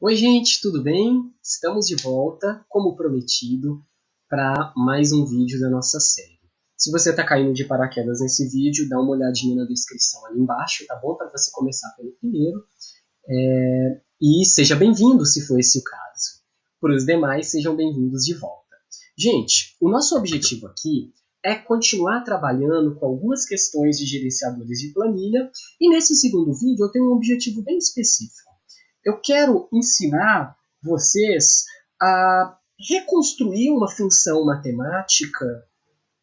Oi, gente, tudo bem? Estamos de volta, como prometido, para mais um vídeo da nossa série. Se você está caindo de paraquedas nesse vídeo, dá uma olhadinha na descrição ali embaixo, tá bom? Para você começar pelo primeiro. E seja bem-vindo, se for esse o caso. Para os demais, sejam bem-vindos de volta. Gente, o nosso objetivo aqui é continuar trabalhando com algumas questões de gerenciadores de planilha, e nesse segundo vídeo eu tenho um objetivo bem específico. Eu quero ensinar vocês a reconstruir uma função matemática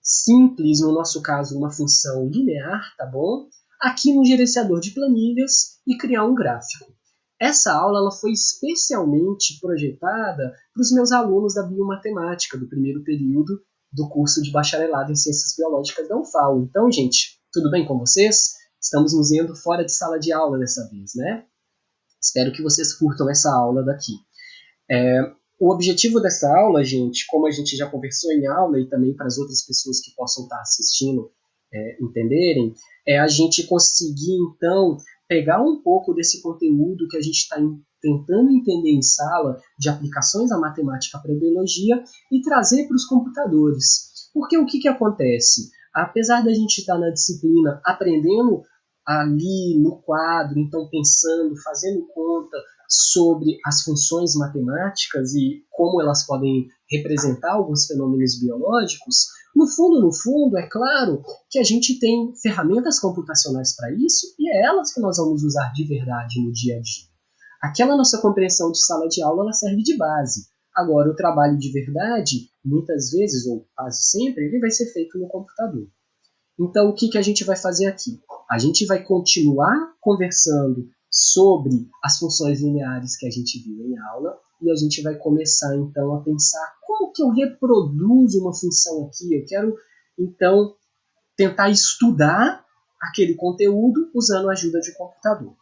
simples, no nosso caso uma função linear, tá bom? Aqui no gerenciador de planilhas e criar um gráfico. Essa aula ela foi especialmente projetada para os meus alunos da biomatemática, do primeiro período do curso de bacharelado em Ciências Biológicas da UFAL. Então, gente, tudo bem com vocês? Estamos nos vendo fora de sala de aula dessa vez, né? Espero que vocês curtam essa aula daqui. O objetivo dessa aula, gente, como a gente já conversou em aula e também para as outras pessoas que possam estar assistindo entenderem, é a gente conseguir, então, pegar um pouco desse conteúdo que a gente está tentando entender em sala, de aplicações da matemática para a biologia, e trazer para os computadores. Porque o que acontece? Apesar da gente estar na disciplina aprendendo ali no quadro, então pensando, fazendo conta sobre as funções matemáticas e como elas podem representar alguns fenômenos biológicos, no fundo, é claro que a gente tem ferramentas computacionais para isso e é elas que nós vamos usar de verdade no dia a dia. Aquela nossa compreensão de sala de aula ela serve de base. Agora, o trabalho de verdade, muitas vezes, ou quase sempre, ele vai ser feito no computador. Então, o que a gente vai fazer aqui? A gente vai continuar conversando sobre as funções lineares que a gente viu em aula e a gente vai começar, então, a pensar como que eu reproduzo uma função aqui. Eu quero, então, tentar estudar aquele conteúdo usando a ajuda de computador.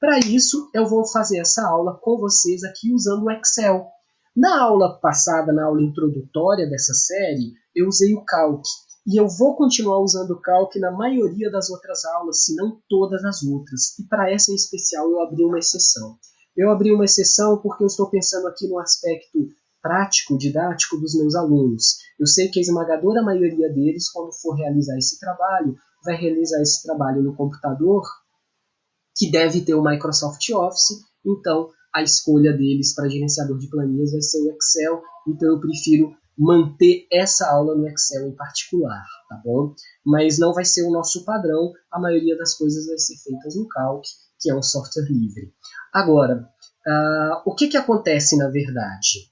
Para isso, eu vou fazer essa aula com vocês aqui usando o Excel. Na aula passada, na aula introdutória dessa série, eu usei o Calc. E eu vou continuar usando o Calc na maioria das outras aulas, se não todas as outras. E para essa em especial, eu abri uma exceção. Eu abri uma exceção porque eu estou pensando aqui no aspecto prático, didático dos meus alunos. Eu sei que a esmagadora maioria deles, quando for realizar esse trabalho, vai realizar esse trabalho no computador, que deve ter o Microsoft Office, então a escolha deles para gerenciador de planilhas vai ser o Excel, então eu prefiro manter essa aula no Excel em particular, tá bom? Mas não vai ser o nosso padrão, a maioria das coisas vai ser feitas no Calc, que é um software livre. Agora, o que acontece na verdade?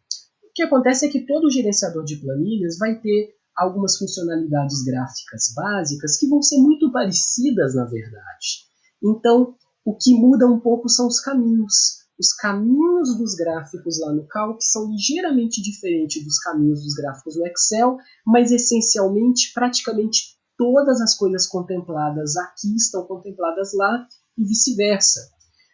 O que acontece é que todo gerenciador de planilhas vai ter algumas funcionalidades gráficas básicas que vão ser muito parecidas na verdade. Então, o que muda um pouco são os caminhos. Os caminhos dos gráficos lá no Calc são ligeiramente diferentes dos caminhos dos gráficos no Excel, mas essencialmente, praticamente todas as coisas contempladas aqui estão contempladas lá e vice-versa.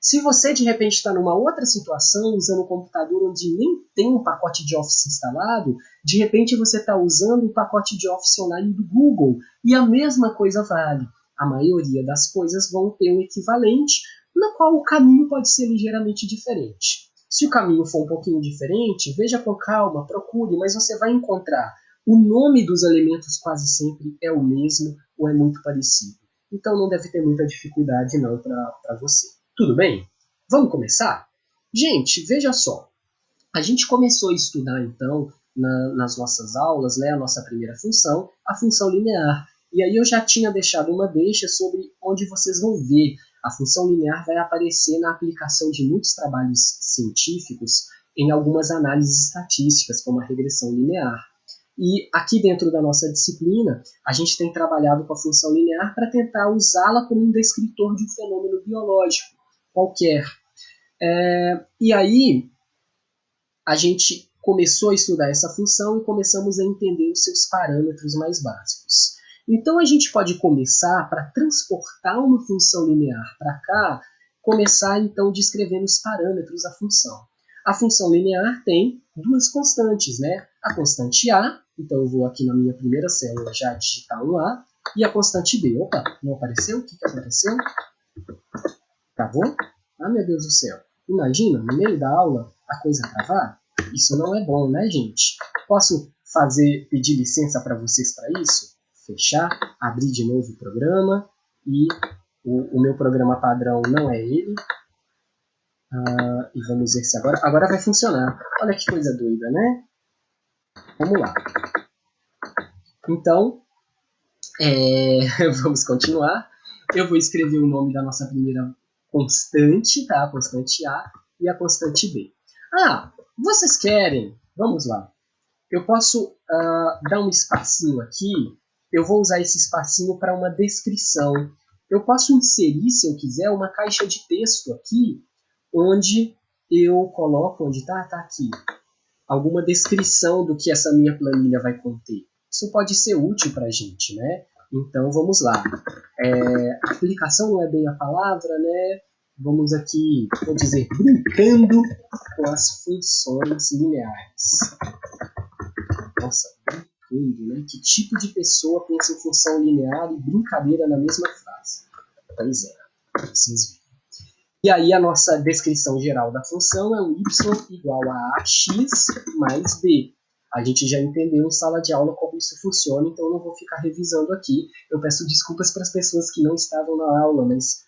Se você de repente está numa outra situação, usando um computador onde nem tem um pacote de Office instalado, de repente você está usando o pacote de Office online do Google e a mesma coisa vale. A maioria das coisas vão ter um equivalente, na qual o caminho pode ser ligeiramente diferente. Se o caminho for um pouquinho diferente, veja com calma, procure, mas você vai encontrar. O nome dos elementos quase sempre é o mesmo ou é muito parecido. Então não deve ter muita dificuldade não para você. Tudo bem? Vamos começar? Gente, veja só. A gente começou a estudar então nas nossas aulas, né, a nossa primeira função, a função linear. E aí eu já tinha deixado uma deixa sobre onde vocês vão ver. A função linear vai aparecer na aplicação de muitos trabalhos científicos em algumas análises estatísticas, como a regressão linear. E aqui dentro da nossa disciplina, a gente tem trabalhado com a função linear para tentar usá-la como um descritor de um fenômeno biológico qualquer. E aí, a gente começou a estudar essa função e começamos a entender os seus parâmetros mais básicos. Então, a gente pode começar, para transportar uma função linear para cá, começar então descrevendo os parâmetros da função. A função linear tem duas constantes, né? A constante A, então eu vou aqui na minha primeira célula já digitar um A, e a constante B. Opa, não apareceu? O que aconteceu? Tá bom? Ah, meu Deus do céu. Imagina, no meio da aula, a coisa travar? Isso não é bom, né, gente? Posso pedir licença para vocês para isso? Fechar, abrir de novo o programa, e o meu programa padrão não é ele. E vamos ver se agora vai funcionar. Olha que coisa doida, né? Vamos lá. Então, vamos continuar. Eu vou escrever o nome da nossa primeira constante, tá? A constante A e a constante B. Vocês querem? Vamos lá. Eu posso dar um espacinho aqui. Eu vou usar esse espacinho para uma descrição. Eu posso inserir, se eu quiser, uma caixa de texto aqui, onde eu coloco, onde tá aqui, alguma descrição do que essa minha planilha vai conter. Isso pode ser útil para a gente, né? Então, vamos lá. Aplicação não é bem a palavra, né? Vamos aqui, vou dizer, brincando com as funções lineares. Nossa, brincando, né? Que tipo de pessoa pensa em função linear e brincadeira na mesma frase? Pois é, vocês viram. E aí a nossa descrição geral da função é o y igual a ax mais b. A gente já entendeu em sala de aula como isso funciona, então eu não vou ficar revisando aqui. Eu peço desculpas para as pessoas que não estavam na aula, mas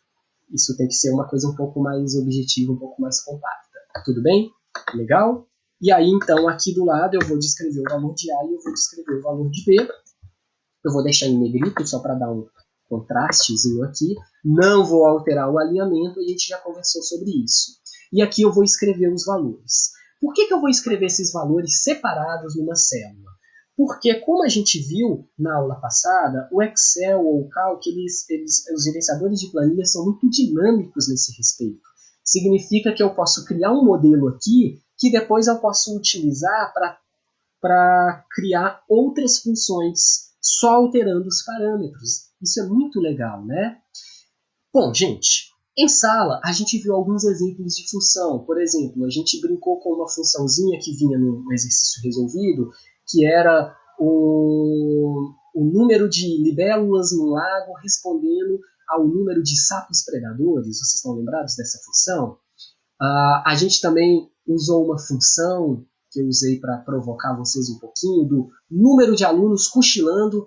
isso tem que ser uma coisa um pouco mais objetiva, um pouco mais compacta. Tudo bem? Legal? E aí, então, aqui do lado eu vou descrever o valor de A e eu vou descrever o valor de B. Eu vou deixar em negrito só para dar um contrastezinho aqui. Não vou alterar o alinhamento, a gente já conversou sobre isso. E aqui eu vou escrever os valores. Por que eu vou escrever esses valores separados numa célula? Porque, como a gente viu na aula passada, o Excel ou o Calc, os gerenciadores de planilha são muito dinâmicos nesse respeito. Significa que eu posso criar um modelo aqui que depois eu posso utilizar para criar outras funções, só alterando os parâmetros. Isso é muito legal, né? Bom, gente, em sala a gente viu alguns exemplos de função. Por exemplo, a gente brincou com uma funçãozinha que vinha no exercício resolvido, que era o número de libélulas no lago respondendo ao número de sapos predadores. Vocês estão lembrados dessa função? A gente também usou uma função que eu usei para provocar vocês um pouquinho, do número de alunos cochilando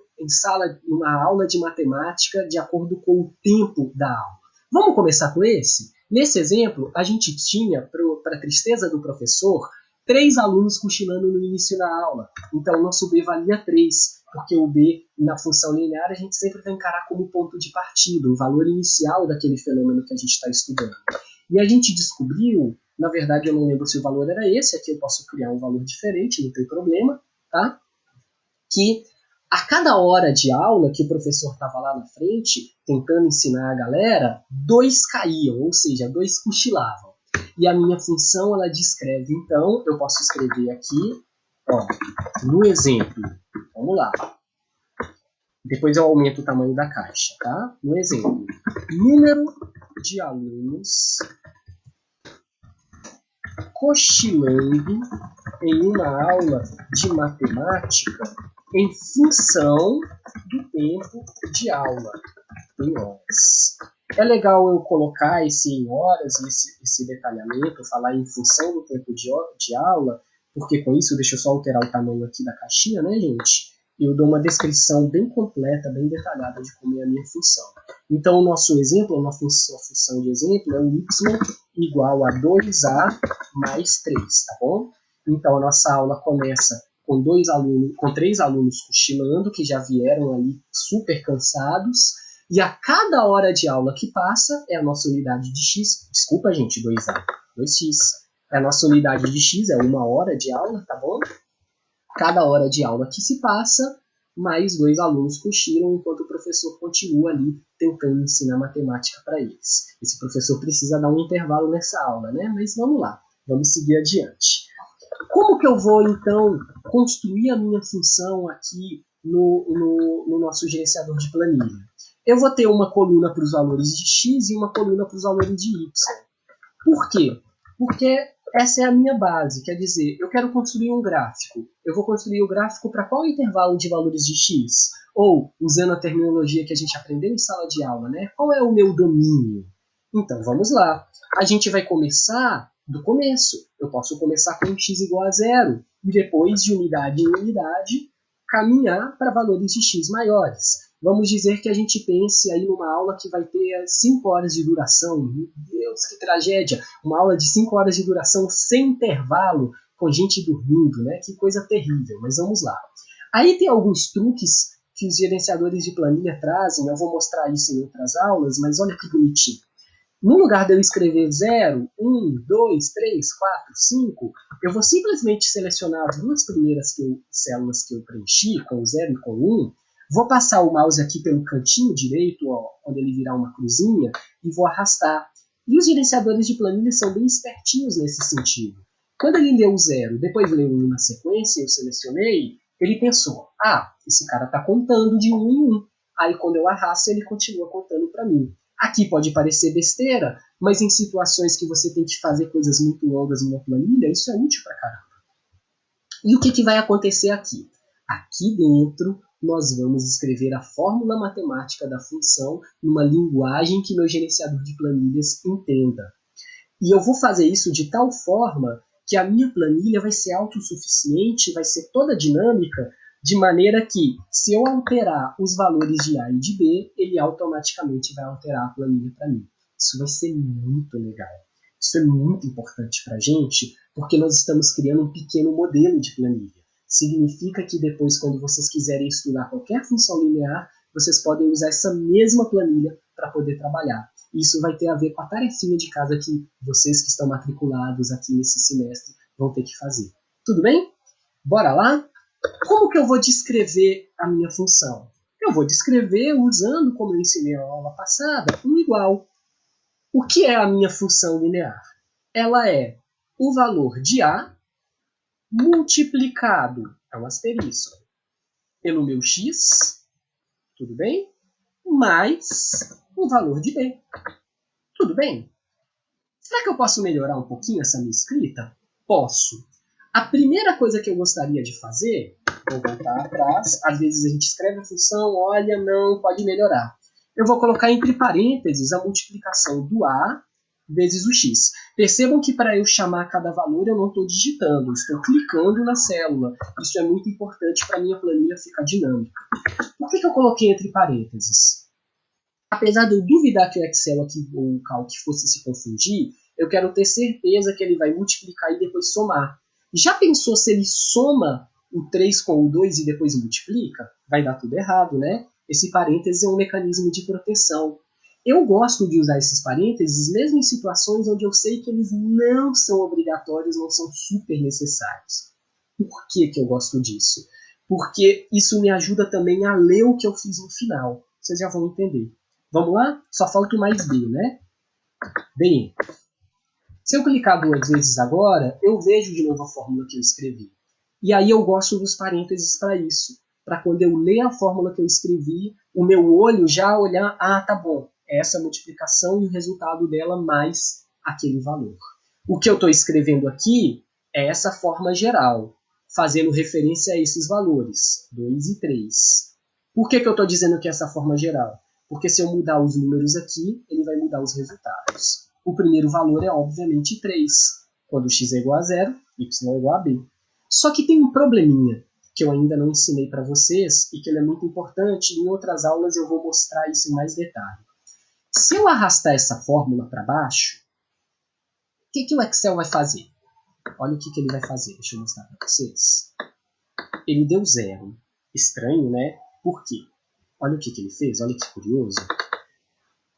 numa aula de matemática de acordo com o tempo da aula. Vamos começar com esse? Nesse exemplo, a gente tinha, para a tristeza do professor, 3 alunos cochilando no início da aula. Então, o nosso B valia 3, porque o B, na função linear, a gente sempre vai encarar como ponto de partida, o valor inicial daquele fenômeno que a gente está estudando. E a gente descobriu, na verdade eu não lembro se o valor era esse, aqui eu posso criar um valor diferente, não tem problema, tá? Que a cada hora de aula que o professor estava lá na frente, tentando ensinar a galera, 2 caíam, ou seja, 2 cochilavam. E a minha função, ela descreve, então, eu posso escrever aqui, no exemplo, vamos lá. Depois eu aumento o tamanho da caixa, tá? No exemplo, número de alunos cochilando em uma aula de matemática em função do tempo de aula, em horas. É legal eu colocar esse em horas, esse detalhamento, falar em função do tempo de aula, porque com isso, deixa eu só alterar o tamanho aqui da caixinha, né, gente? Eu dou uma descrição bem completa, bem detalhada de como é a minha função. Então, o nosso exemplo, a nossa função de exemplo é o y igual a 2a mais 3, tá bom? Então, a nossa aula começa com 3 alunos cochilando, que já vieram ali super cansados, e a cada hora de aula que passa é a nossa unidade de x, desculpa, gente, 2a, 2x. A nossa unidade de x é 1 hora de aula, tá bom? Cada hora de aula que se passa, mais 2 alunos cochilam, enquanto o professor continua ali tentando ensinar matemática para eles. Esse professor precisa dar um intervalo nessa aula, né? Mas vamos lá, vamos seguir adiante. Como que eu vou, então, construir a minha função aqui no nosso gerenciador de planilha? Eu vou ter uma coluna para os valores de x e uma coluna para os valores de y. Por quê? Porque essa é a minha base, quer dizer, eu quero construir um gráfico. Eu vou construir o gráfico para qual intervalo de valores de x? Ou, usando a terminologia que a gente aprendeu em sala de aula, né? Qual é o meu domínio? Então, vamos lá. A gente vai começar do começo. Eu posso começar com x igual a 0 e depois, de unidade em unidade, caminhar para valores de x maiores. Vamos dizer que a gente pense aí numa aula que vai ter 5 horas de duração. Meu Deus, que tragédia! Uma aula de 5 horas de duração sem intervalo, com gente dormindo, né? Que coisa terrível, mas vamos lá. Aí tem alguns truques que os gerenciadores de planilha trazem, eu vou mostrar isso em outras aulas, mas olha que bonitinho. No lugar de eu escrever 0, 1, 2, 3, 4, 5, eu vou simplesmente selecionar as duas primeiras células que eu preenchi, com 0 e com 1, vou passar o mouse aqui pelo cantinho direito, ó, onde ele virar uma cruzinha, e vou arrastar. E os gerenciadores de planilha são bem espertinhos nesse sentido. Quando ele leu o 0, depois leu o 1 na sequência, eu selecionei, ele pensou, esse cara está contando de 1 em 1. Aí quando eu arrasto, ele continua contando para mim. Aqui pode parecer besteira, mas em situações que você tem que fazer coisas muito longas numa planilha, isso é útil pra caramba. E o que vai acontecer aqui? Aqui dentro, nós vamos escrever a fórmula matemática da função numa linguagem que meu gerenciador de planilhas entenda. E eu vou fazer isso de tal forma que a minha planilha vai ser autossuficiente, vai ser toda dinâmica, de maneira que, se eu alterar os valores de A e de B, ele automaticamente vai alterar a planilha para mim. Isso vai ser muito legal. Isso é muito importante para a gente, porque nós estamos criando um pequeno modelo de planilha. Significa que depois, quando vocês quiserem estudar qualquer função linear, vocês podem usar essa mesma planilha para poder trabalhar. Isso vai ter a ver com a tarefinha de casa que vocês que estão matriculados aqui nesse semestre vão ter que fazer. Tudo bem? Bora lá? Como que eu vou descrever a minha função? Eu vou descrever usando, como eu ensinei na aula passada, um igual. O que é a minha função linear? Ela é o valor de A multiplicado, é um asterisco, pelo meu x, tudo bem? Mais o valor de B. Tudo bem? Será que eu posso melhorar um pouquinho essa minha escrita? Posso. A primeira coisa que eu gostaria de fazer, vou voltar atrás, às vezes a gente escreve a função, olha, não, pode melhorar. Eu vou colocar entre parênteses a multiplicação do A vezes o x. Percebam que para eu chamar cada valor eu não estou digitando, eu estou clicando na célula. Isso é muito importante para a minha planilha ficar dinâmica. Por que eu coloquei entre parênteses? Apesar de eu duvidar que o Excel aqui, ou o Calc fosse se confundir, eu quero ter certeza que ele vai multiplicar e depois somar. Já pensou se ele soma o 3 com o 2 e depois multiplica? Vai dar tudo errado, né? Esse parênteses é um mecanismo de proteção. Eu gosto de usar esses parênteses mesmo em situações onde eu sei que eles não são obrigatórios, não são super necessários. Por que eu gosto disso? Porque isso me ajuda também a ler o que eu fiz no final. Vocês já vão entender. Vamos lá? Só falta o mais B, né? Bem, se eu clicar 2 vezes agora, eu vejo de novo a fórmula que eu escrevi. E aí eu gosto dos parênteses para isso. Para quando eu ler a fórmula que eu escrevi, o meu olho já olhar, tá bom, é essa multiplicação e o resultado dela mais aquele valor. O que eu estou escrevendo aqui é essa forma geral, fazendo referência a esses valores, 2 e 3. Por que eu estou dizendo que é essa forma geral? Porque se eu mudar os números aqui, ele vai mudar os resultados. O primeiro valor é, obviamente, 3. Quando x é igual a 0, y é igual a b. Só que tem um probleminha que eu ainda não ensinei para vocês e que ele é muito importante. Em outras aulas eu vou mostrar isso em mais detalhe. Se eu arrastar essa fórmula para baixo, o que o Excel vai fazer? Olha o que ele vai fazer. Deixa eu mostrar para vocês. Ele deu 0. Estranho, né? Por quê? Olha o que ele fez, olha que curioso.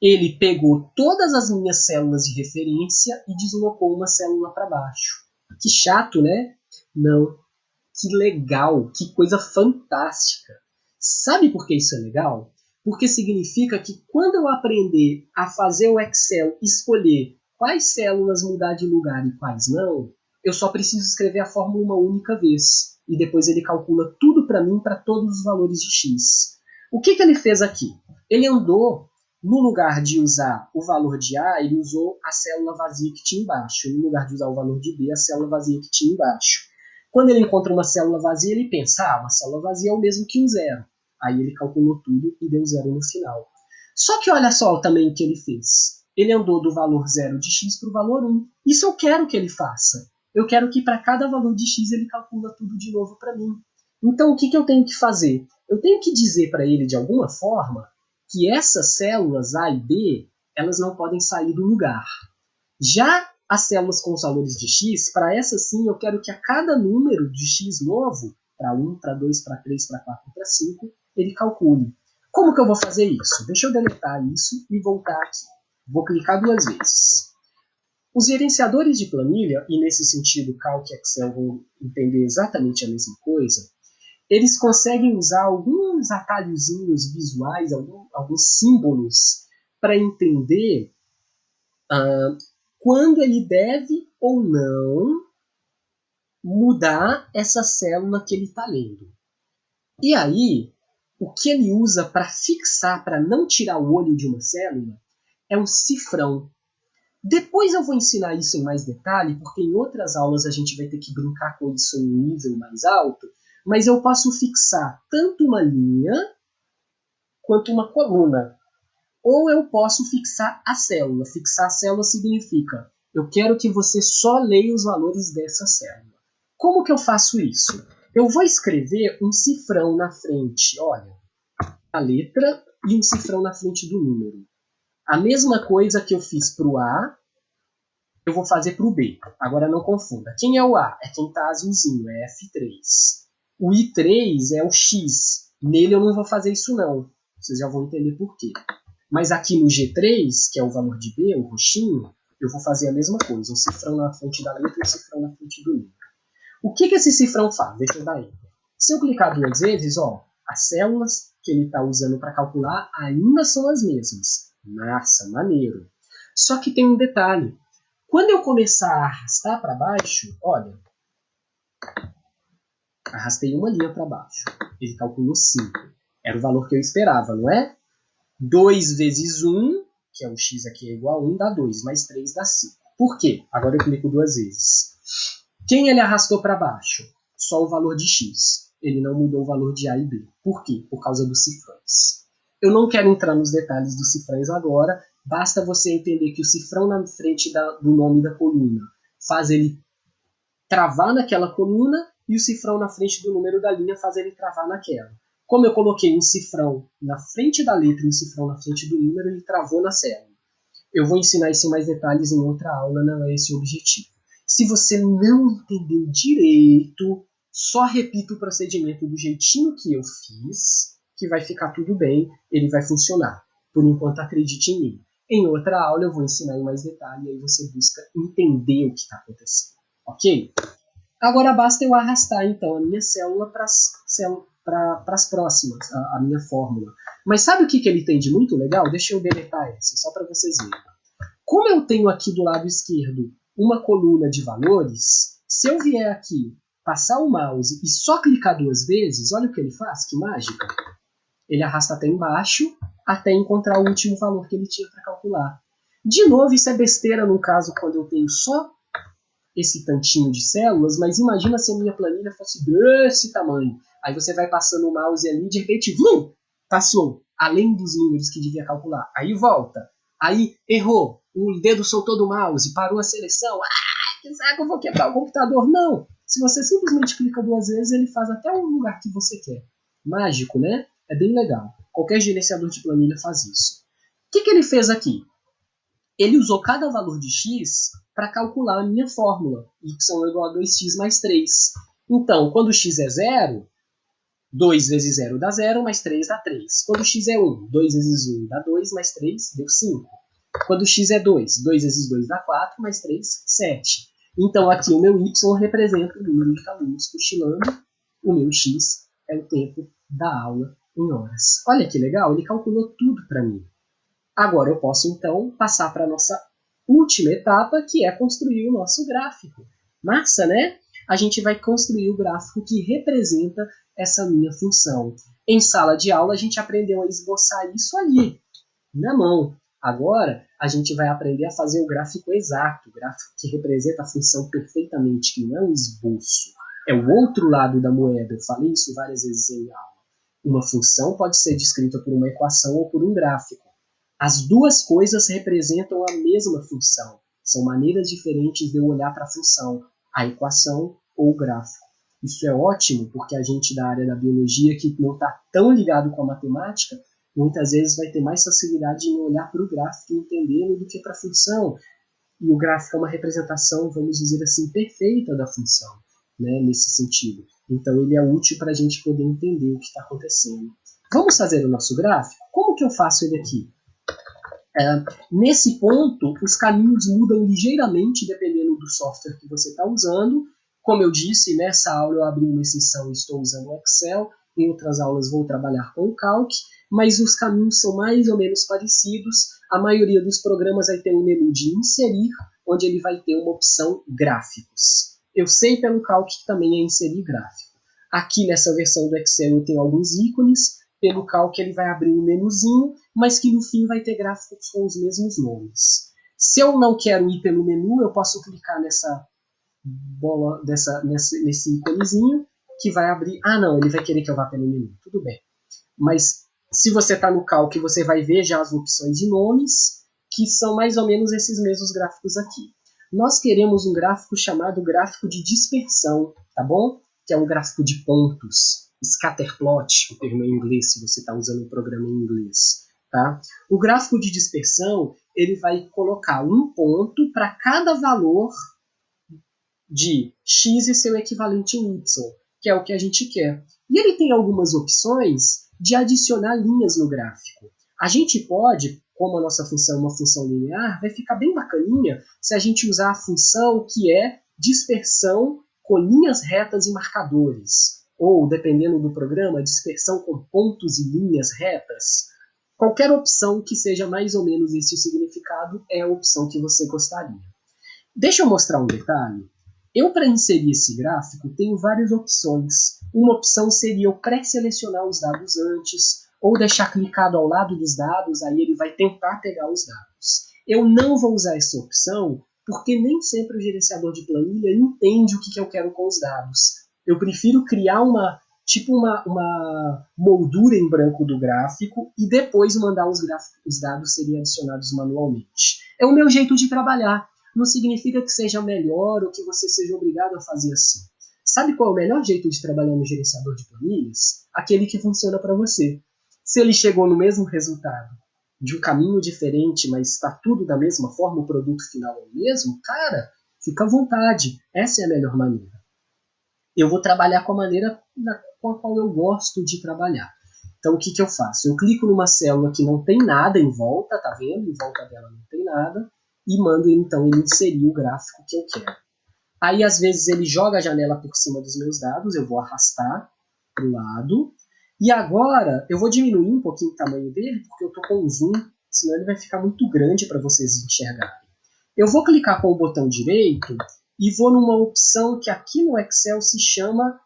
Ele pegou todas as minhas células de referência e deslocou uma célula para baixo. Que chato, né? Não. Que legal, que coisa fantástica. Sabe por que isso é legal? Porque significa que quando eu aprender a fazer o Excel escolher quais células mudar de lugar e quais não, eu só preciso escrever a fórmula uma única vez. E depois ele calcula tudo para mim, para todos os valores de x. O que ele fez aqui? Ele andou, no lugar de usar o valor de A, ele usou a célula vazia que tinha embaixo. No lugar de usar o valor de B, a célula vazia que tinha embaixo. Quando ele encontra uma célula vazia, ele pensa, uma célula vazia é o mesmo que um 0. Aí ele calculou tudo e deu 0 no final. Só que olha só também o que ele fez. Ele andou do valor 0 de x para o valor 1. Isso eu quero que ele faça. Eu quero que para cada valor de x ele calcula tudo de novo para mim. Então, o que eu tenho que fazer? Eu tenho que dizer para ele, de alguma forma, que essas células A e B, elas não podem sair do lugar. Já as células com os valores de x, para essas sim, eu quero que a cada número de x novo, para 1, para 2, para 3, para 4, para 5, ele calcule. Como que eu vou fazer isso? Deixa eu deletar isso e voltar aqui. Vou clicar 2 vezes. Os gerenciadores de planilha, e nesse sentido Calc e Excel vão entender exatamente a mesma coisa, eles conseguem usar alguns atalhozinhos visuais, alguns símbolos, para entender quando ele deve ou não mudar essa célula que ele está lendo. E aí, o que ele usa para fixar, para não tirar o olho de uma célula, é um cifrão. Depois eu vou ensinar isso em mais detalhe, porque em outras aulas a gente vai ter que brincar com isso em um nível mais alto, mas eu posso fixar tanto uma linha quanto uma coluna. Ou eu posso fixar a célula. Fixar a célula significa, eu quero que você só leia os valores dessa célula. Como que eu faço isso? Eu vou escrever um cifrão na frente, olha, a letra e um cifrão na frente do número. A mesma coisa que eu fiz para o A, eu vou fazer para o B. Agora não confunda. Quem é o A? É quem está azulzinho, é F3. O I3 é o X. Nele eu não vou fazer isso não. Vocês já vão entender por quê. Mas aqui no G3, que é o valor de B, o roxinho, eu vou fazer a mesma coisa. Um cifrão na frente da letra e um cifrão na frente do número. O que esse cifrão faz? Deixa eu dar Enter. Se eu clicar 2 vezes, ó, as células que ele está usando para calcular ainda são as mesmas. Massa, maneiro. Só que tem um detalhe. Quando eu começar a arrastar para baixo, olha, arrastei uma linha para baixo. Ele calculou 5. Era o valor que eu esperava, não é? 2 vezes 1, que é o x aqui é igual a 1, dá 2, mais 3 dá 5. Por quê? Agora eu clico 2 vezes. Quem ele arrastou para baixo? Só o valor de x. Ele não mudou o valor de A e B. Por quê? Por causa dos cifrões. Eu não quero entrar nos detalhes dos cifrões agora, basta você entender que o cifrão na frente do nome da coluna faz ele travar naquela coluna e o cifrão na frente do número da linha faz ele travar naquela. Como eu coloquei um cifrão na frente da letra e um cifrão na frente do número, ele travou na célula. Eu vou ensinar isso em mais detalhes em outra aula, não é esse o objetivo. Se você não entendeu direito, só repita o procedimento do jeitinho que eu fiz, que vai ficar tudo bem, ele vai funcionar. Por enquanto, acredite em mim. Em outra aula eu vou ensinar em mais detalhe e aí você busca entender o que está acontecendo. Ok? Agora basta eu arrastar então a minha célula para as próximas, a minha fórmula. Mas sabe o que ele tem de muito legal? Deixa eu deletar essa, só para vocês verem. Como eu tenho aqui do lado esquerdo uma coluna de valores, se eu vier aqui, passar o mouse e só clicar 2 vezes, olha o que ele faz, que mágica. Ele arrasta até embaixo, até encontrar o último valor que ele tinha para calcular. De novo, isso é besteira no caso quando eu tenho só esse tantinho de células, mas imagina se a minha planilha fosse desse tamanho. Aí você vai passando o mouse ali e de repente, vum, passou, além dos números que devia calcular. Aí volta, aí errou, o dedo soltou do mouse, parou a seleção, que saco, eu vou quebrar o computador. Não, se você simplesmente clica 2 vezes, ele faz até o lugar que você quer. Mágico, né? É bem legal. Qualquer gerenciador de planilha faz isso. O que ele fez aqui? Ele usou cada valor de x para calcular a minha fórmula, y é igual a 2x mais 3. Então, quando x é 0, 2 vezes 0 dá 0, mais 3 dá 3. Quando x é 1, 2 vezes 1 dá 2, mais 3 deu 5. Quando x é 2, 2 vezes 2 dá 4, mais 3, 7. Então, aqui o meu y representa o número de alunos cochilando, o meu x é o tempo da aula em horas. Olha que legal, ele calculou tudo para mim. Agora eu posso, então, passar para a nossa última etapa, que é construir o nosso gráfico. Massa, né? A gente vai construir o gráfico que representa essa minha função. Em sala de aula, a gente aprendeu a esboçar isso ali, na mão. Agora, a gente vai aprender a fazer o gráfico exato, o gráfico que representa a função perfeitamente, que não é um esboço. É o outro lado da moeda. Eu falei isso várias vezes em aula. Uma função pode ser descrita por uma equação ou por um gráfico. As duas coisas representam a mesma função. São maneiras diferentes de eu olhar para a função, a equação ou o gráfico. Isso é ótimo, porque a gente da área da biologia, que não está tão ligado com a matemática, muitas vezes vai ter mais facilidade em olhar para o gráfico e entendê-lo do que para a função. E o gráfico é uma representação, vamos dizer assim, perfeita da função, né, nesse sentido. Então ele é útil para a gente poder entender o que está acontecendo. Vamos fazer o nosso gráfico? Como que eu faço ele aqui? Nesse ponto, os caminhos mudam ligeiramente dependendo do software que você está usando. Como eu disse, nessa aula eu abri uma exceção e estou usando o Excel. Em outras aulas vou trabalhar com o Calc, mas os caminhos são mais ou menos parecidos. A maioria dos programas vai ter um menu de inserir, onde ele vai ter uma opção gráficos. Eu sei pelo Calc que também é inserir gráfico. Aqui nessa versão do Excel eu tenho alguns ícones. Pelo Calc ele vai abrir um menuzinho, mas que no fim vai ter gráficos com os mesmos nomes. Se eu não quero ir pelo menu, eu posso clicar nessa bola, nesse íconezinho, que vai abrir... Ah, não, ele vai querer que eu vá pelo menu. Tudo bem. Mas se você está no Calc, você vai ver já as opções de nomes, que são mais ou menos esses mesmos gráficos aqui. Nós queremos um gráfico chamado gráfico de dispersão, tá bom? Que é um gráfico de pontos. Scatterplot, o termo em inglês, se você está usando um programa em inglês. Tá? O gráfico de dispersão ele vai colocar um ponto para cada valor de x e seu equivalente em y, que é o que a gente quer. E ele tem algumas opções de adicionar linhas no gráfico. A gente pode, como a nossa função é uma função linear, vai ficar bem bacaninha se a gente usar a função que é dispersão com linhas retas e marcadores. Ou, dependendo do programa, dispersão com pontos e linhas retas. Qualquer opção que seja mais ou menos esse o significado é a opção que você gostaria. Deixa eu mostrar um detalhe. Eu, para inserir esse gráfico, tenho várias opções. Uma opção seria eu pré-selecionar os dados antes, ou deixar clicado ao lado dos dados, aí ele vai tentar pegar os dados. Eu não vou usar essa opção, porque nem sempre o gerenciador de planilha entende o que eu quero com os dados. Eu prefiro criar uma moldura em branco do gráfico e depois mandar os dados serem adicionados manualmente. É o meu jeito de trabalhar. Não significa que seja melhor ou que você seja obrigado a fazer assim. Sabe qual é o melhor jeito de trabalhar no gerenciador de planilhas? Aquele que funciona para você. Se ele chegou no mesmo resultado, de um caminho diferente, mas está tudo da mesma forma, o produto final é o mesmo, cara, fica à vontade. Essa é a melhor maneira. Eu vou trabalhar com a maneira com a qual eu gosto de trabalhar. Então, o que eu faço? Eu clico numa célula que não tem nada em volta, tá vendo? Em volta dela não tem nada. E mando, então, ele inserir o gráfico que eu quero. Aí, às vezes, ele joga a janela por cima dos meus dados, eu vou arrastar para o lado. E agora, eu vou diminuir um pouquinho o tamanho dele, porque eu estou com um zoom, senão ele vai ficar muito grande para vocês enxergarem. Eu vou clicar com o botão direito e vou numa opção que aqui no Excel se chama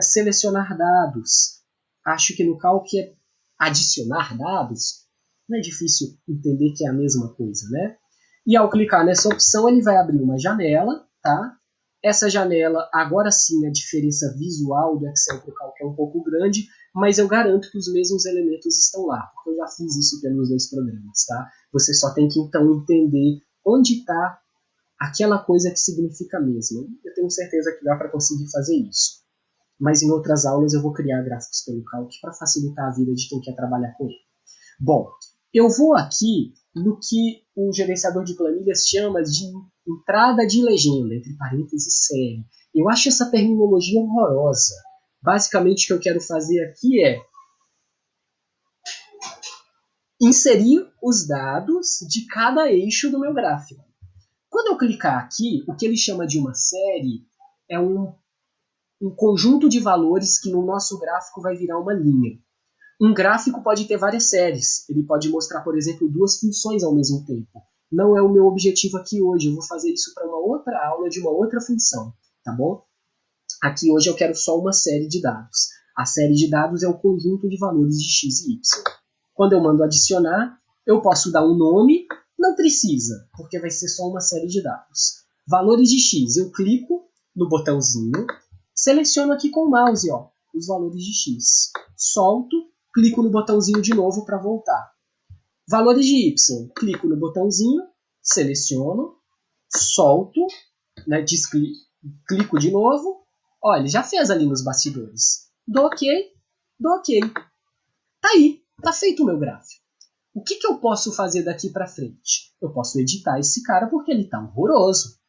selecionar dados. Acho que no Calc é adicionar dados. Não é difícil entender que é a mesma coisa, né? E ao clicar nessa opção, ele vai abrir uma janela, tá? Essa janela, agora sim, a diferença visual do Excel para o Calc é um pouco grande, mas eu garanto que os mesmos elementos estão lá, porque eu já fiz isso pelos dois programas, tá? Você só tem que, então, entender onde está aquela coisa que significa mesmo. Eu tenho certeza que dá para conseguir fazer isso. Mas em outras aulas eu vou criar gráficos pelo Calc para facilitar a vida de quem quer trabalhar com ele. Bom, eu vou aqui no que o gerenciador de planilhas chama de entrada de legenda, entre parênteses série. Eu acho essa terminologia horrorosa. Basicamente o que eu quero fazer aqui é inserir os dados de cada eixo do meu gráfico. Quando eu clicar aqui, o que ele chama de uma série é um conjunto de valores que no nosso gráfico vai virar uma linha. Um gráfico pode ter várias séries. Ele pode mostrar, por exemplo, duas funções ao mesmo tempo. Não é o meu objetivo aqui hoje. Eu vou fazer isso para uma outra aula de uma outra função, tá bom? Aqui hoje eu quero só uma série de dados. A série de dados é o conjunto de valores de x e y. Quando eu mando adicionar, eu posso dar um nome. Não precisa, porque vai ser só uma série de dados. Valores de x, eu clico no botãozinho, seleciono aqui com o mouse, ó, os valores de x. Solto, clico no botãozinho de novo para voltar. Valores de y, clico no botãozinho, seleciono, solto, né, clico de novo. Ó, ele já fez ali nos bastidores. Dou OK, dou OK. Tá aí, tá feito o meu gráfico. O que eu posso fazer daqui para frente? Eu posso editar esse cara porque ele tá horroroso.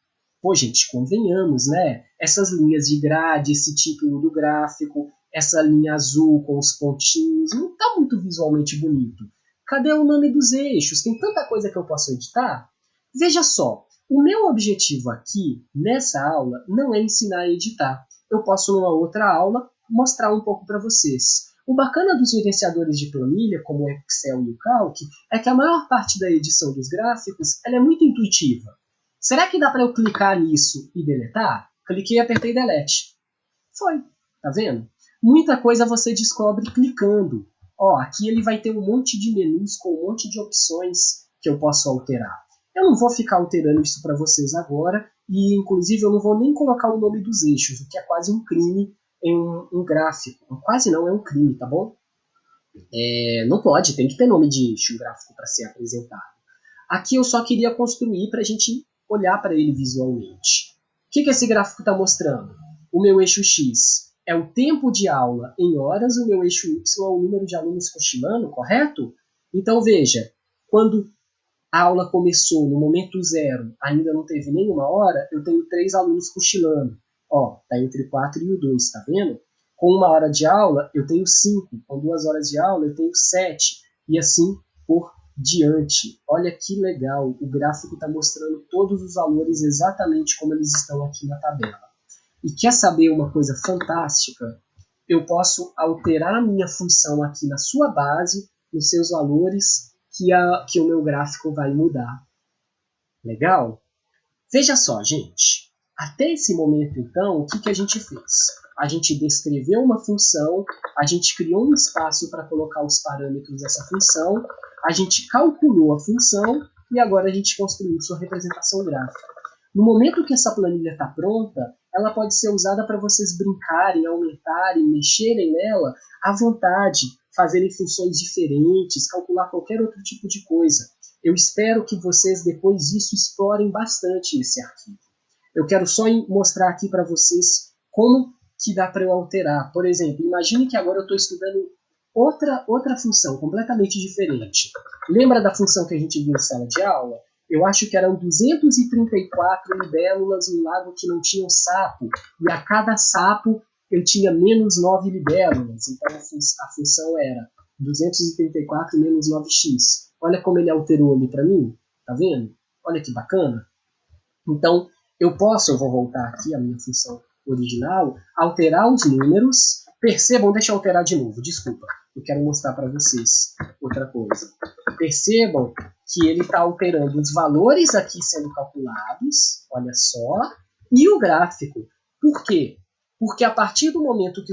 Pô, gente, convenhamos, né? Essas linhas de grade, esse título do gráfico, essa linha azul com os pontinhos, não tá muito visualmente bonito. Cadê o nome dos eixos? Tem tanta coisa que eu posso editar. Veja só, o meu objetivo aqui, nessa aula, não é ensinar a editar. Eu posso, numa outra aula, mostrar um pouco para vocês. O bacana dos gerenciadores de planilha, como o Excel e o Calc, é que a maior parte da edição dos gráficos ela é muito intuitiva. Será que dá para eu clicar nisso e deletar? Cliquei e apertei Delete. Foi, tá vendo? Muita coisa você descobre clicando. Ó, aqui ele vai ter um monte de menus com um monte de opções que eu posso alterar. Eu não vou ficar alterando isso para vocês agora e, inclusive, eu não vou nem colocar o nome dos eixos, o que é quase um crime em um gráfico. Quase não, é um crime, tá bom? Não pode, tem que ter nome de eixo gráfico para ser apresentado. Aqui eu só queria construir para a gente olhar para ele visualmente. O que esse gráfico está mostrando? O meu eixo X é o tempo de aula em horas, o meu eixo Y é o número de alunos cochilando, correto? Então veja, quando a aula começou no momento 0, ainda não teve nenhuma hora, eu tenho 3 alunos cochilando. Ó, tá entre o 4 e o 2, tá vendo? Com 1 hora de aula, eu tenho 5. Com 2 horas de aula, eu tenho 7. E assim por diante. Olha que legal, o gráfico está mostrando todos os valores exatamente como eles estão aqui na tabela. E quer saber uma coisa fantástica? Eu posso alterar a minha função aqui na sua base, nos seus valores, que o meu gráfico vai mudar. Legal? Veja só, gente. Até esse momento, então, o que a gente fez? A gente descreveu uma função, a gente criou um espaço para colocar os parâmetros dessa função, a gente calculou a função e agora a gente construiu sua representação gráfica. No momento que essa planilha está pronta, ela pode ser usada para vocês brincarem, aumentarem, mexerem nela à vontade, fazerem funções diferentes, calcular qualquer outro tipo de coisa. Eu espero que vocês, depois disso, explorem bastante esse arquivo. Eu quero só mostrar aqui para vocês como que dá para eu alterar. Por exemplo, imagine que agora eu estou estudando outra função completamente diferente. Lembra da função que a gente viu em sala de aula? Eu acho que eram 234 libélulas em um lago que não tinha um sapo, e a cada sapo eu tinha menos 9 libélulas. Então a função era 234 menos 9x. Olha como ele alterou ali para mim, tá vendo? Olha que bacana. Então, eu vou voltar aqui à minha função original, alterar os números. Percebam, deixa eu alterar de novo, desculpa. Eu quero mostrar para vocês outra coisa. Percebam que ele está alterando os valores aqui sendo calculados, olha só, e o gráfico. Por quê? Porque a partir do momento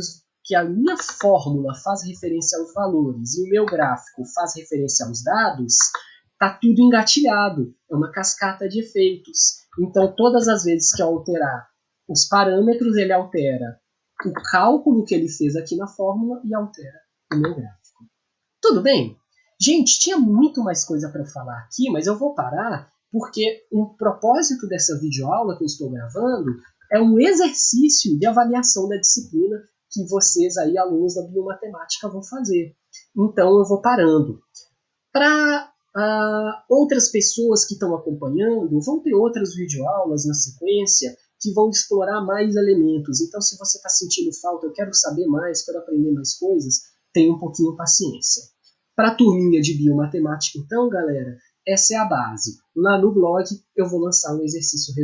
que a minha fórmula faz referência aos valores e o meu gráfico faz referência aos dados, está tudo engatilhado, é uma cascata de efeitos. Então, todas as vezes que eu alterar os parâmetros, ele altera o cálculo que ele fez aqui na fórmula e altera o meu gráfico. Tudo bem? Gente, tinha muito mais coisa para falar aqui, mas eu vou parar porque o propósito dessa videoaula que eu estou gravando é um exercício de avaliação da disciplina que vocês aí, alunos da biomatemática, vão fazer. Então, eu vou parando. Para outras pessoas que estão acompanhando, vão ter outras videoaulas na sequência que vão explorar mais elementos. Então, se você está sentindo falta, eu quero saber mais, quero aprender mais coisas, tenha um pouquinho de paciência. Para a turminha de biomatemática, então, galera, essa é a base. Lá no blog, eu vou lançar um exercício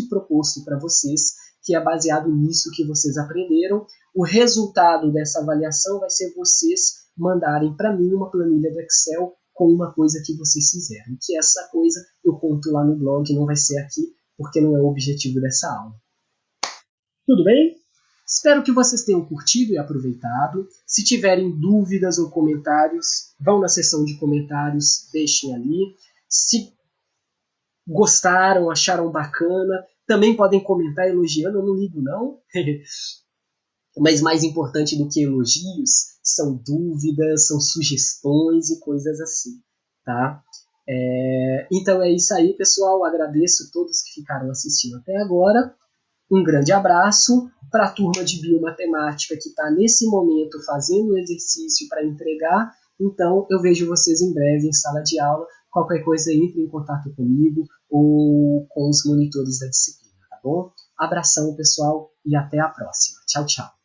proposto para vocês, que é baseado nisso que vocês aprenderam. O resultado dessa avaliação vai ser vocês mandarem para mim uma planilha do Excel com uma coisa que vocês fizeram. Que essa coisa eu conto lá no blog, não vai ser aqui, porque não é o objetivo dessa aula. Tudo bem? Espero que vocês tenham curtido e aproveitado. Se tiverem dúvidas ou comentários, vão na seção de comentários, deixem ali. Se gostaram, acharam bacana, também podem comentar elogiando, eu não ligo não. Mas mais importante do que elogios são dúvidas, são sugestões e coisas assim, tá? Então é isso aí, pessoal. Agradeço todos que ficaram assistindo até agora. Um grande abraço para a turma de biomatemática que está nesse momento fazendo o exercício para entregar. Então eu vejo vocês em breve em sala de aula. Qualquer coisa, entre em contato comigo ou com os monitores da disciplina, tá bom? Abração, pessoal, e até a próxima. Tchau, tchau.